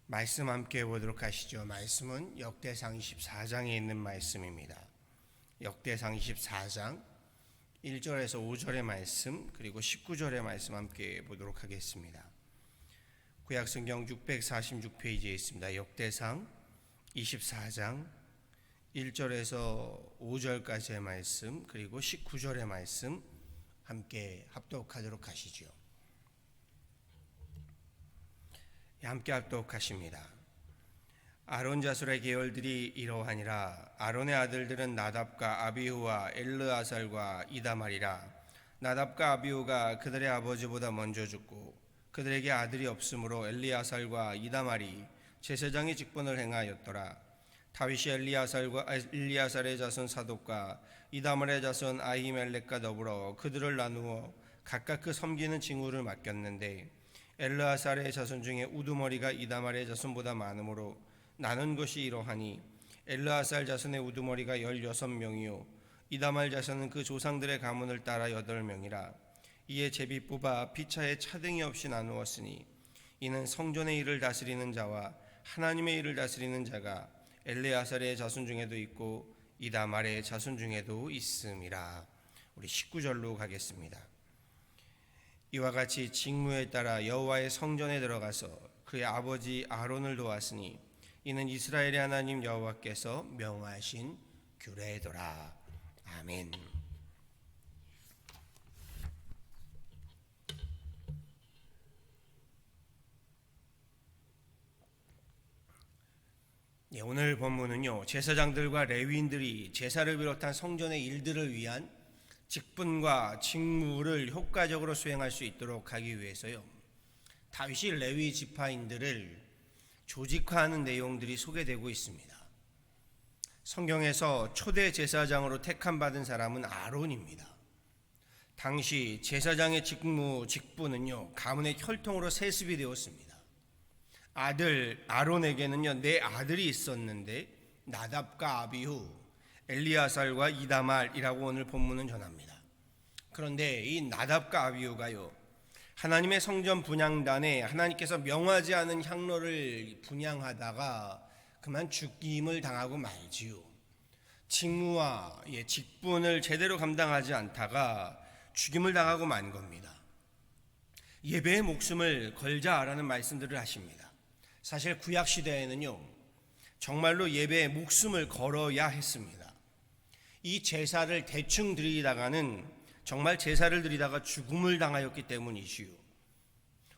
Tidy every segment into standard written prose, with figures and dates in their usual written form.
말씀 함께 보도록 하시죠. 말씀은 역대상 24장에 있는 말씀입니다. 역대상 24장 1절에서 5절의 말씀 그리고 19절의 말씀 함께 보도록 하겠습니다. 구약성경 646페이지에 있습니다. 역대상 24장 1절에서 5절까지의 말씀 그리고 19절의 말씀 함께 합독하도록 하시죠. 함께 합독하십니다. 아론 자손의 계열들이 이러하니라. 아론의 아들들은 나답과 아비후와 엘르아살과 이다말이라. 나답과 아비후가 그들의 아버지보다 먼저 죽고 그들에게 아들이 없으므로 엘리아살과 이다말이 제사장의 직분을 행하였더라. 다윗이 엘리아살의 자손 사독과 이다말의 자손 아히멜렉과 더불어 그들을 나누어 각각 그 섬기는 징후를 맡겼는데 엘르아살의 자손 중에 우두머리가 이다말의 자손보다 많으므로 나눈 것이 이러하니 엘르아살 자손의 우두머리가 16명이요 이다말 자손은 그 조상들의 가문을 따라 8명이라. 이에 제비 뽑아 피차에 차등이 없이 나누었으니 이는 성전의 일을 다스리는 자와 하나님의 일을 다스리는 자가 엘르아살의 자손 중에도 있고 이다말의 자손 중에도 있음이라. 우리 19절로 가겠습니다. 이와 같이 직무에 따라 여호와의 성전에 들어가서 그의 아버지 아론을 도왔으니 이는 이스라엘의 하나님 여호와께서 명하신 규례더라. 아멘. 오늘 본문은요, 제사장들과 레위인들이 제사를 비롯한 성전의 일들을 위한 직분과 직무를 효과적으로 수행할 수 있도록 하기 위해서요, 다윗이 레위 지파인들을 조직화하는 내용들이 소개되고 있습니다. 성경에서 초대 제사장으로 택함받은 사람은 아론입니다. 당시 제사장의 직분은요, 가문의 혈통으로 세습이 되었습니다. 아들 아론에게는요, 네 아들이 있었는데 나답과 아비후, 엘리아살과 이다말이라고 오늘 본문은 전합니다. 그런데 이 나답과 아비후가요, 하나님의 성전 분향단에 하나님께서 명하지 않은 향로를 분향하다가 그만 죽임을 당하고 말지요. 직무와 직분을 제대로 감당하지 않다가 죽임을 당하고 만 겁니다. 예배의 목숨을 걸자라는 말씀들을 하십니다. 사실 구약 시대에는요, 정말로 예배의 목숨을 걸어야 했습니다. 이 제사를 대충 드리다가는 정말 제사를 드리다가 죽음을 당하였기 때문이지요.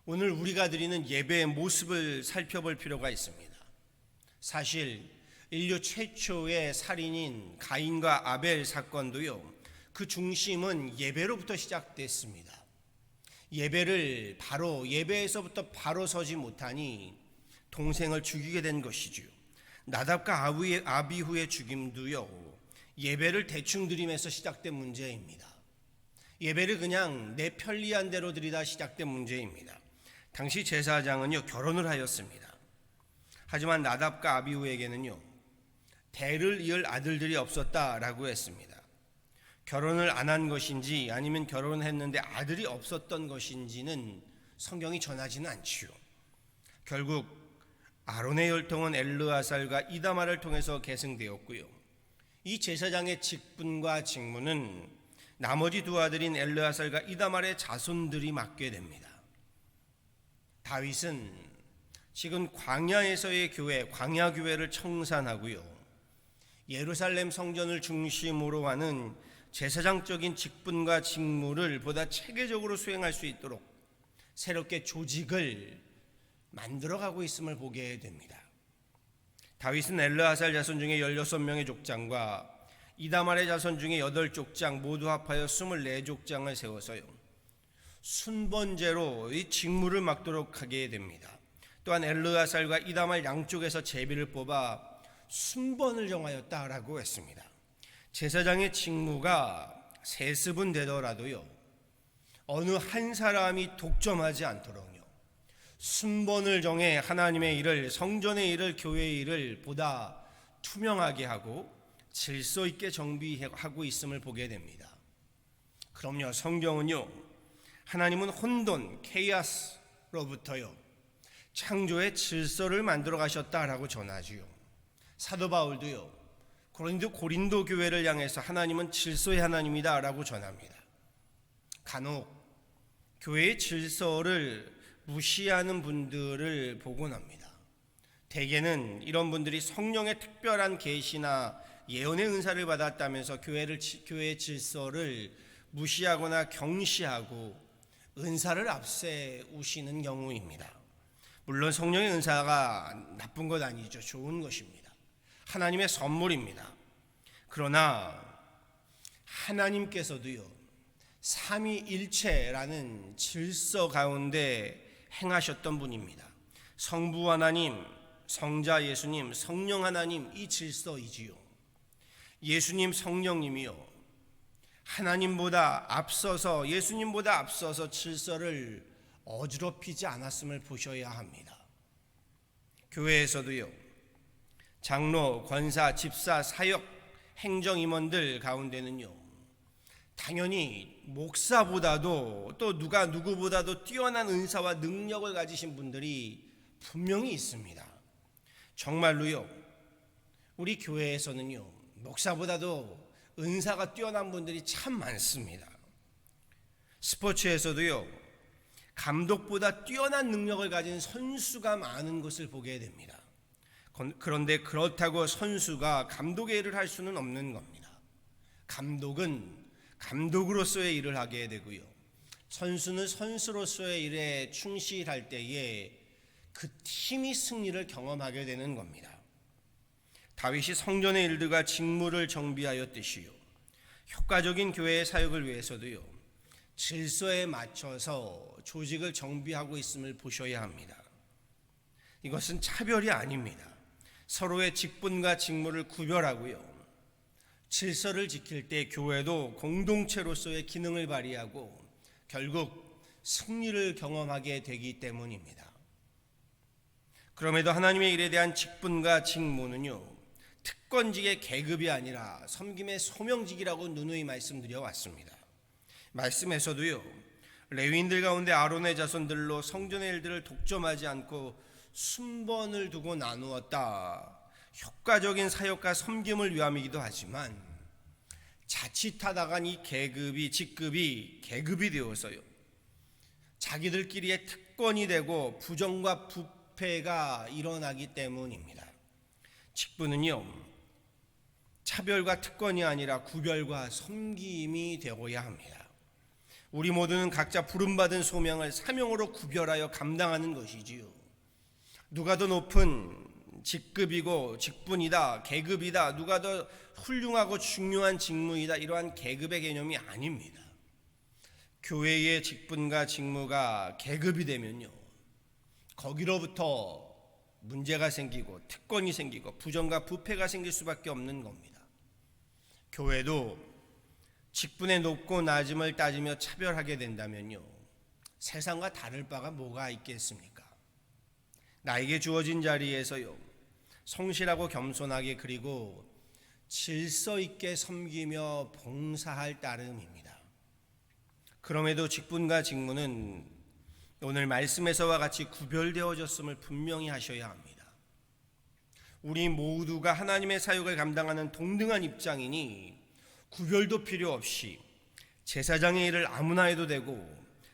오늘 우리가 드리는 예배의 모습을 살펴볼 필요가 있습니다. 사실 인류 최초의 살인인 가인과 아벨 사건도요, 그 중심은 예배로부터 시작됐습니다. 예배에서부터 바로 서지 못하니 동생을 죽이게 된 것이지요. 나답과 아비후의 죽임도요, 예배를 대충 드리면서 시작된 문제입니다. 예배를 그냥 내 편리한 대로 드리다 시작된 문제입니다. 당시 제사장은요, 결혼을 하였습니다. 하지만 나답과 아비후에게는요, 대를 이을 아들들이 없었다라고 했습니다. 결혼을 안 한 것인지 아니면 결혼했는데 아들이 없었던 것인지는 성경이 전하지는 않지요. 결국 아론의 혈통은 엘르아살과 이다말을 통해서 계승되었고요, 이 제사장의 직분과 직무는 나머지 두 아들인 엘르아살과 이다말의 자손들이 맡게 됩니다. 다윗은 지금 광야에서의 교회, 광야교회를 청산하고요, 예루살렘 성전을 중심으로 하는 제사장적인 직분과 직무를 보다 체계적으로 수행할 수 있도록 새롭게 조직을 만들어가고 있음을 보게 됩니다. 다윗은 엘르아살 자손 중에 16명의 족장과 이다말의 자손 중에 8족장 모두 합하여 24족장을 세워서요, 순번제로 이 직무를 맡도록 하게 됩니다. 또한 엘르아살과 이다말 양쪽에서 제비를 뽑아 순번을 정하였다라고 했습니다. 제사장의 직무가 세습은 되더라도요, 어느 한 사람이 독점하지 않도록요, 순번을 정해 하나님의 일을, 성전의 일을, 교회의 일을 보다 투명하게 하고 질서 있게 정비하고 있음을 보게 됩니다. 그럼요, 성경은요, 하나님은 혼돈, 케이아스로부터요, 창조의 질서를 만들어 가셨다라고 전하지요. 사도 바울도요, 고린도 교회를 향해서 하나님은 질서의 하나님이다라고 전합니다. 간혹 교회의 질서를 무시하는 분들을 보곤 합니다. 대개는 이런 분들이 성령의 특별한 계시나 예언의 은사를 받았다면서 교회의 질서를 무시하거나 경시하고 은사를 앞세우시는 경우입니다. 물론 성령의 은사가 나쁜 것 아니죠. 좋은 것입니다. 하나님의 선물입니다. 그러나 하나님께서도요, 삼위일체라는 질서 가운데 행하셨던 분입니다. 성부 하나님, 성자 예수님, 성령 하나님, 이 질서이지요. 예수님, 성령님이요, 하나님보다 앞서서, 예수님보다 앞서서 질서를 어지럽히지 않았음을 보셔야 합니다. 교회에서도요, 장로, 권사, 집사, 사역, 행정임원들 가운데는요, 당연히 목사보다도 또 누구보다도 뛰어난 은사와 능력을 가지신 분들이 분명히 있습니다. 정말로요, 우리 교회에서는요, 목사보다도 은사가 뛰어난 분들이 참 많습니다. 스포츠에서도요, 감독보다 뛰어난 능력을 가진 선수가 많은 것을 보게 됩니다. 그런데 그렇다고 선수가 감독의 일을 할 수는 없는 겁니다. 감독은 감독으로서의 일을 하게 되고요, 선수는 선수로서의 일에 충실할 때에 그 팀이 승리를 경험하게 되는 겁니다. 다윗이 성전의 일들과 직무를 정비하였듯이요, 효과적인 교회의 사역을 위해서도요, 질서에 맞춰서 조직을 정비하고 있음을 보셔야 합니다. 이것은 차별이 아닙니다. 서로의 직분과 직무를 구별하고요, 질서를 지킬 때 교회도 공동체로서의 기능을 발휘하고 결국 승리를 경험하게 되기 때문입니다. 그럼에도 하나님의 일에 대한 직분과 직무는요, 특권직의 계급이 아니라 섬김의 소명직이라고 누누이 말씀드려 왔습니다. 말씀에서도요, 레위인들 가운데 아론의 자손들로 성전의 일들을 독점하지 않고 순번을 두고 나누었다. 효과적인 사역과 섬김을 위함이기도 하지만 자칫하다간 이 직급이 계급이 되어서요, 자기들끼리의 특권이 되고 부정과 부패가 일어나기 때문입니다. 직분은요, 차별과 특권이 아니라 구별과 섬김이 되어야 합니다. 우리 모두는 각자 부름받은 소명을 사명으로 구별하여 감당하는 것이지요. 누가 더 높은 직급이고 직분이다, 계급이다, 누가 더 훌륭하고 중요한 직무이다, 이러한 계급의 개념이 아닙니다. 교회의 직분과 직무가 계급이 되면요, 거기로부터 문제가 생기고 특권이 생기고 부정과 부패가 생길 수밖에 없는 겁니다. 교회도 직분의 높고 낮음을 따지며 차별하게 된다면요, 세상과 다를 바가 뭐가 있겠습니까? 나에게 주어진 자리에서요, 성실하고 겸손하게 그리고 질서 있게 섬기며 봉사할 따름입니다. 그럼에도 직분과 직무는 오늘 말씀에서와 같이 구별되어졌음을 분명히 하셔야 합니다. 우리 모두가 하나님의 사역을 감당하는 동등한 입장이니 구별도 필요 없이 제사장의 일을 아무나 해도 되고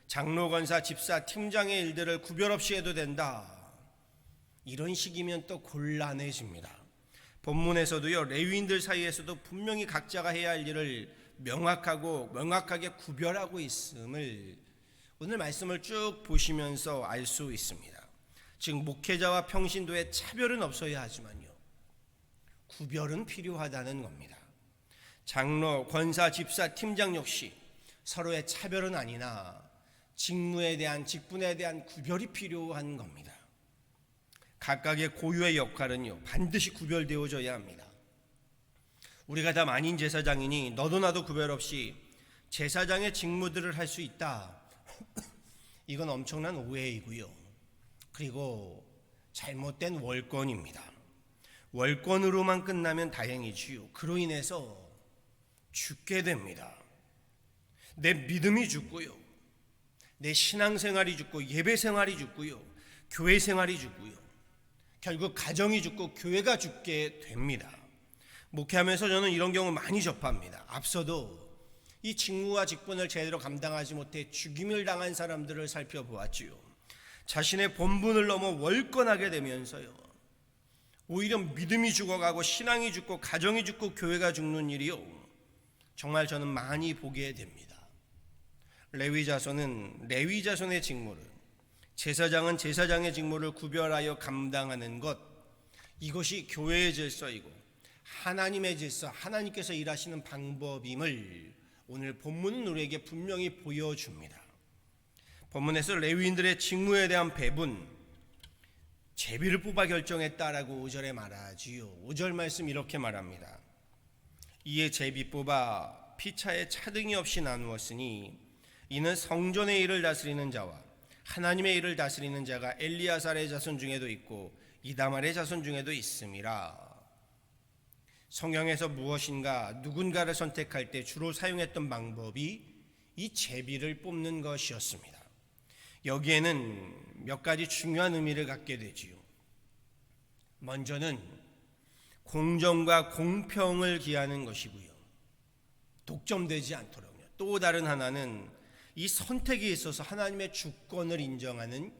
장로, 권사, 집사, 팀장의 일들을 구별 없이 해도 된다. 이런 식이면 또 곤란해집니다. 본문에서도요, 레위인들 사이에서도 분명히 각자가 해야 할 일을 명확하게 구별하고 있음을 오늘 말씀을 쭉 보시면서 알 수 있습니다. 즉 목회자와 평신도의 차별은 없어야 하지만요, 구별은 필요하다는 겁니다. 장로, 권사, 집사, 팀장 역시 서로의 차별은 아니나 직분에 대한 구별이 필요한 겁니다. 각각의 고유의 역할은요, 반드시 구별되어져야 합니다. 우리가 다 만인 제사장이니 너도 나도 구별 없이 제사장의 직무들을 할 수 있다. 이건 엄청난 오해이고요, 그리고 잘못된 월권입니다. 월권으로만 끝나면 다행이지요, 그로 인해서 죽게 됩니다. 내 믿음이 죽고요, 내 신앙생활이 죽고 예배생활이 죽고요, 교회 생활이 죽고요. 결국 가정이 죽고 교회가 죽게 됩니다. 목회하면서 저는 이런 경우 많이 접합니다. 앞서도 이 직무와 직분을 제대로 감당하지 못해 죽임을 당한 사람들을 살펴보았지요. 자신의 본분을 넘어 월권하게 되면서요, 오히려 믿음이 죽어가고 신앙이 죽고 가정이 죽고 교회가 죽는 일이요, 정말 저는 많이 보게 됩니다. 레위 자손은 레위 자손의 직무를, 제사장은 제사장의 직무를 구별하여 감당하는 것, 이것이 교회의 질서이고 하나님의 질서, 하나님께서 일하시는 방법임을 오늘 본문은 우리에게 분명히 보여줍니다. 본문에서 레위인들의 직무에 대한 배분, 제비를 뽑아 결정했다라고 5절에 말하지요. 5절 말씀 이렇게 말합니다. 이에 제비 뽑아 피차에 차등이 없이 나누었으니 이는 성전의 일을 다스리는 자와 하나님의 일을 다스리는 자가 엘리아살의 자손 중에도 있고 이다말의 자손 중에도 있음이라. 성경에서 무엇인가 누군가를 선택할 때 주로 사용했던 방법이 이 제비를 뽑는 것이었습니다. 여기에는 몇 가지 중요한 의미를 갖게 되지요. 먼저는 공정과 공평을 기하는 것이고요, 독점되지 않도록요. 또 다른 하나는 이 선택에 있어서 하나님의 주권을 인정하는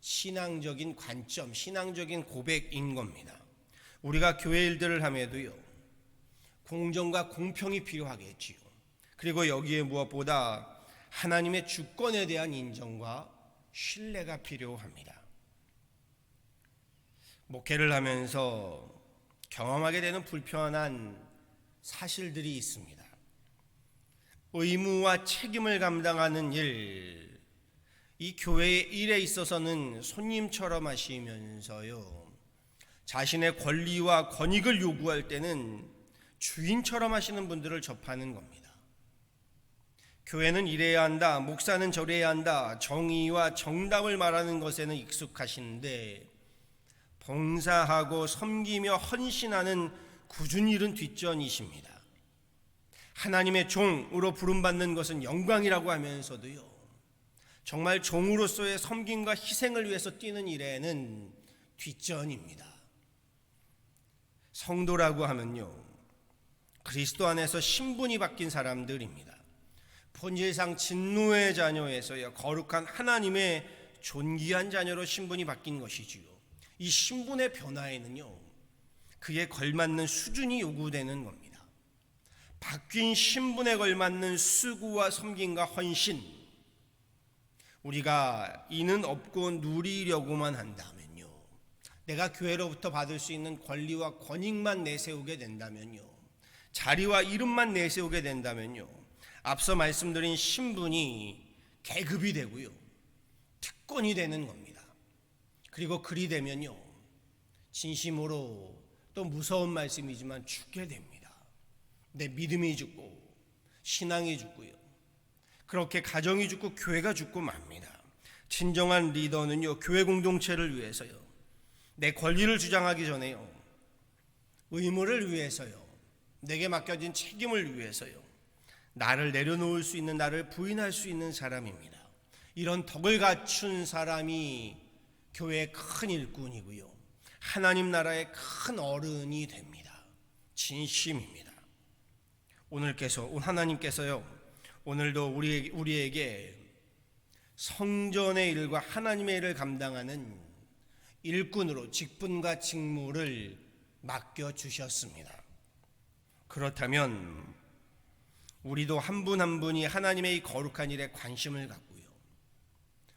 신앙적인 관점, 신앙적인 고백인 겁니다. 우리가 교회 일들을 함에도요, 공정과 공평이 필요하겠지요. 그리고 여기에 무엇보다 하나님의 주권에 대한 인정과 신뢰가 필요합니다. 목회를 하면서 경험하게 되는 불편한 사실들이 있습니다. 의무와 책임을 감당하는 일, 이 교회의 일에 있어서는 손님처럼 하시면서요, 자신의 권리와 권익을 요구할 때는 주인처럼 하시는 분들을 접하는 겁니다. 교회는 이래야 한다, 목사는 저래야 한다, 정의와 정답을 말하는 것에는 익숙하신데 봉사하고 섬기며 헌신하는 굳은 일은 뒷전이십니다. 하나님의 종으로 부름받는 것은 영광이라고 하면서도요, 정말 종으로서의 섬김과 희생을 위해서 뛰는 일에는 뒷전입니다. 성도라고 하면요, 그리스도 안에서 신분이 바뀐 사람들입니다. 본질상 진노의 자녀에서요, 거룩한 하나님의 존귀한 자녀로 신분이 바뀐 것이지요. 이 신분의 변화에는요, 그에 걸맞는 수준이 요구되는 겁니다. 바뀐 신분에 걸맞는 수고와 섬김과 헌신, 우리가 이는 없고 누리려고만 한다면요, 내가 교회로부터 받을 수 있는 권리와 권익만 내세우게 된다면요, 자리와 이름만 내세우게 된다면요, 앞서 말씀드린 신분이 계급이 되고요, 특권이 되는 겁니다. 그리고 그리 되면요, 진심으로 또 무서운 말씀이지만 죽게 됩니다. 내 믿음이 죽고 신앙이 죽고요, 그렇게 가정이 죽고 교회가 죽고 맙니다. 진정한 리더는요, 교회 공동체를 위해서요, 내 권리를 주장하기 전에요, 의무를 위해서요, 내게 맡겨진 책임을 위해서요, 나를 내려놓을 수 있는, 나를 부인할 수 있는 사람입니다. 이런 덕을 갖춘 사람이 교회의 큰 일꾼이고요, 하나님 나라의 큰 어른이 됩니다. 진심입니다. 하나님께서요, 오늘도 우리에게 성전의 일과 하나님의 일을 감당하는 일꾼으로 직분과 직무를 맡겨주셨습니다. 그렇다면 우리도 한 분 한 분이 하나님의 이 거룩한 일에 관심을 갖고요,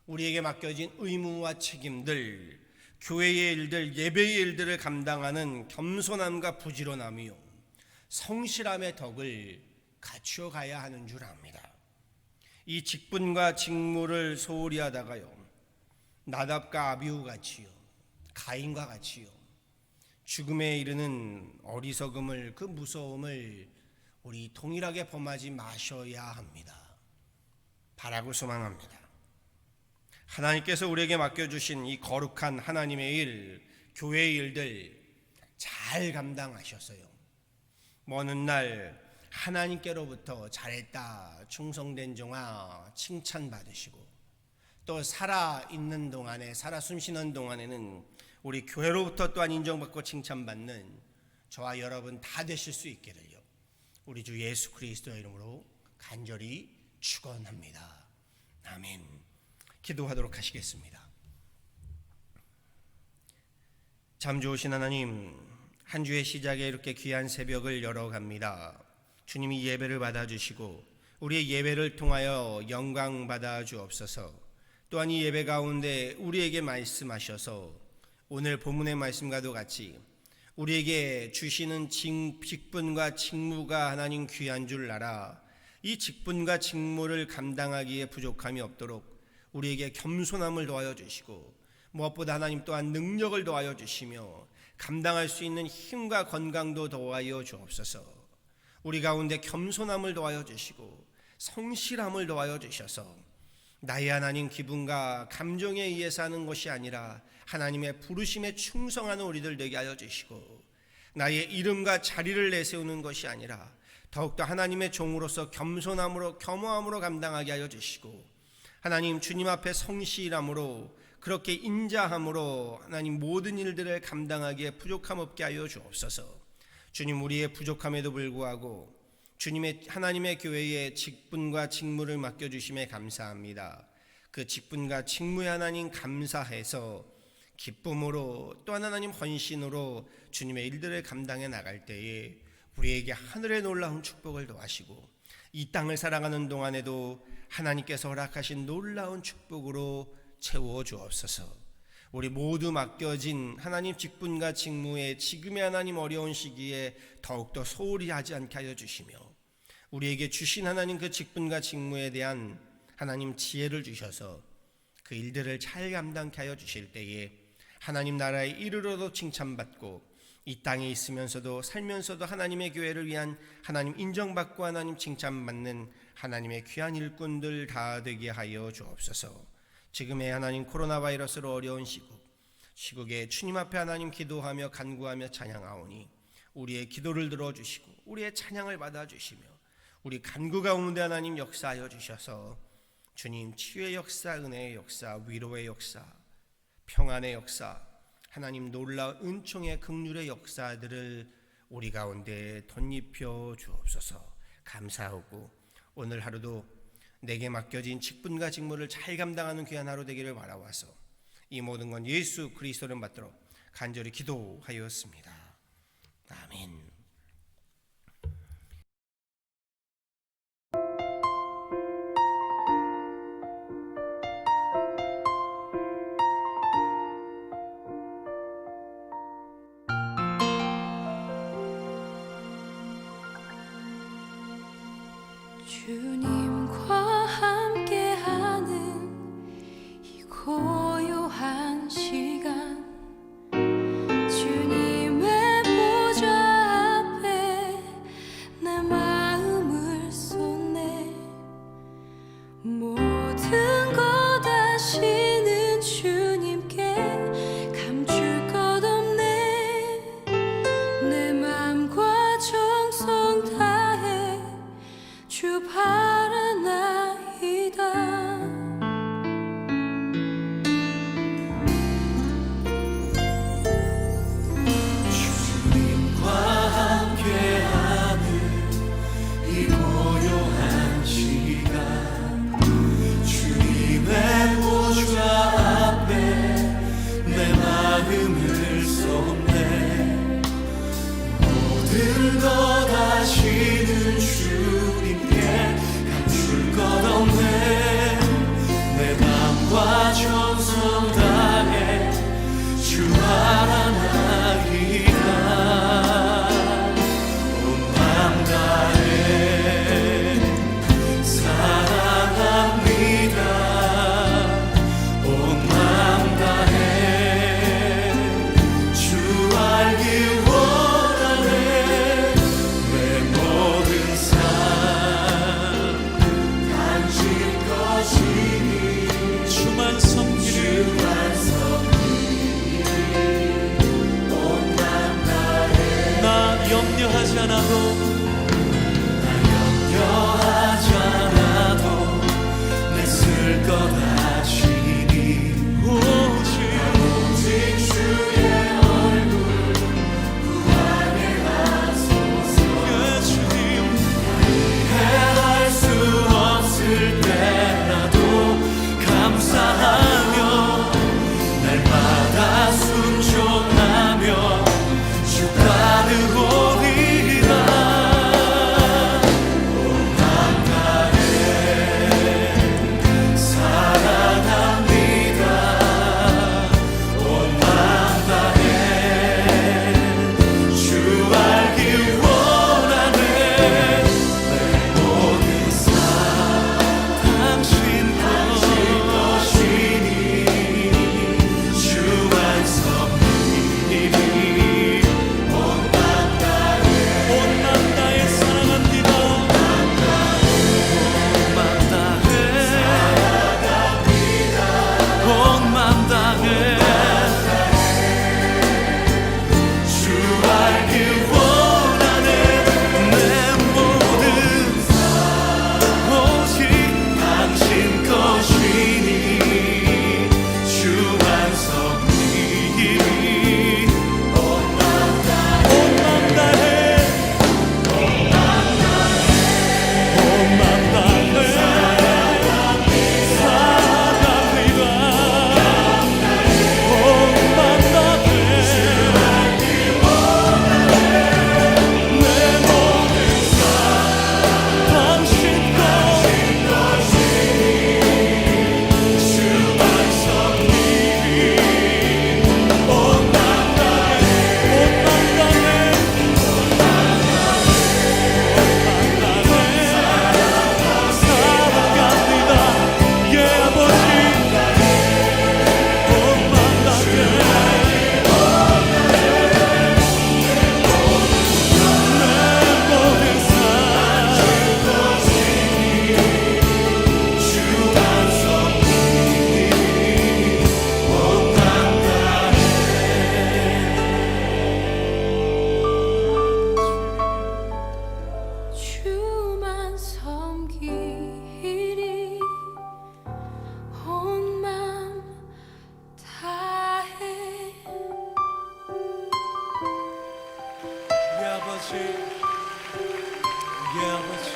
우리에게 맡겨진 의무와 책임들, 교회의 일들, 예배의 일들을 감당하는 겸손함과 부지런함이요, 성실함의 덕을 갖추어 가야 하는 줄 압니다. 이 직분과 직무를 소홀히 하다가요, 나답과 아비후 같이요, 가인과 같이요, 죽음에 이르는 어리석음을, 그 무서움을 우리 동일하게 범하지 마셔야 합니다. 바라고 소망합니다. 하나님께서 우리에게 맡겨주신 이 거룩한 하나님의 일, 교회의 일들 잘 감당하셨어요. 먼 날 하나님께로부터 잘했다, 충성된 종아 칭찬받으시고 또 살아 있는 동안에, 살아 숨쉬는 동안에는 우리 교회로부터 또한 인정받고 칭찬받는 저와 여러분 다 되실 수 있기를요, 우리 주 예수 그리스도의 이름으로 간절히 축원합니다. 아멘. 기도하도록 하시겠습니다. 참 좋으신 하나님, 한 주의 시작에 이렇게 귀한 새벽을 열어갑니다. 주님이 예배를 받아주시고 우리의 예배를 통하여 영광 받아 주옵소서. 또한 이 예배 가운데 우리에게 말씀하셔서 오늘 본문의 말씀과도 같이 우리에게 주시는 직분과 직무가 하나님 귀한 줄 알아 이 직분과 직무를 감당하기에 부족함이 없도록 우리에게 겸손함을 더하여 주시고, 무엇보다 하나님 또한 능력을 더하여 주시며 감당할 수 있는 힘과 건강도 더하여 주옵소서. 우리 가운데 겸손함을 더하여 주시고 성실함을 더하여 주셔서 나의 하나님 기분과 감정에 의해서 하는 것이 아니라 하나님의 부르심에 충성하는 우리들 되게 하여 주시고, 나의 이름과 자리를 내세우는 것이 아니라 더욱더 하나님의 종으로서 겸손함으로 겸허함으로 감당하게 하여 주시고, 하나님 주님 앞에 성실함으로 그렇게 인자함으로 하나님 모든 일들을 감당하기에 부족함 없게 하여 주옵소서. 주님, 우리의 부족함에도 불구하고 주님의 하나님의 교회에 직분과 직무를 맡겨주심에 감사합니다. 그 직분과 직무에 하나님 감사해서 기쁨으로 또 하나님 헌신으로 주님의 일들을 감당해 나갈 때에 우리에게 하늘의 놀라운 축복을 더하시고 이 땅을 살아가는 동안에도 하나님께서 허락하신 놀라운 축복으로 채워 주옵소서. 우리 모두 맡겨진 하나님 직분과 직무에 지금의 하나님 어려운 시기에 더욱더 소홀히 하지 않게 하여 주시며, 우리에게 주신 하나님 그 직분과 직무에 대한 하나님 지혜를 주셔서 그 일들을 잘 감당케 하여 주실 때에 하나님 나라에 이르러도 칭찬받고 이 땅에 있으면서도 살면서도 하나님의 교회를 위한 하나님 인정받고 하나님 칭찬받는 하나님의 귀한 일꾼들 다 되게 하여 주옵소서. 지금의 하나님 코로나 바이러스로 어려운 시국에 주님 앞에 하나님 기도하며 간구하며 찬양하오니 우리의 기도를 들어주시고 우리의 찬양을 받아주시며 우리 간구 가운데 하나님 역사하여 주셔서 주님 치유의 역사, 은혜의 역사, 위로의 역사, 평안의 역사, 하나님 놀라운 은총의 긍휼의 역사들을 우리 가운데 덧입혀 주옵소서. 감사하고 오늘 하루도 내게 맡겨진 직분과 직무를 잘 감당하는 귀한 하루 되기를 바라와서 이 모든 건 예수 그리스도를 받도록 간절히 기도하였습니다. 아멘. 주님과 함께하는 이 고요한 시간, 주님의 보좌 앞에 내 마음을 쏟네. 모든 것 아시는 주님께 감출 것 없네. 내 맘과 정성 다해 주 바라나이다. 주님과 함께하는 이 고요한 시간, 주님의 보좌 앞에 내 마음을 쏟네. 모든 것 아시는 주님께 together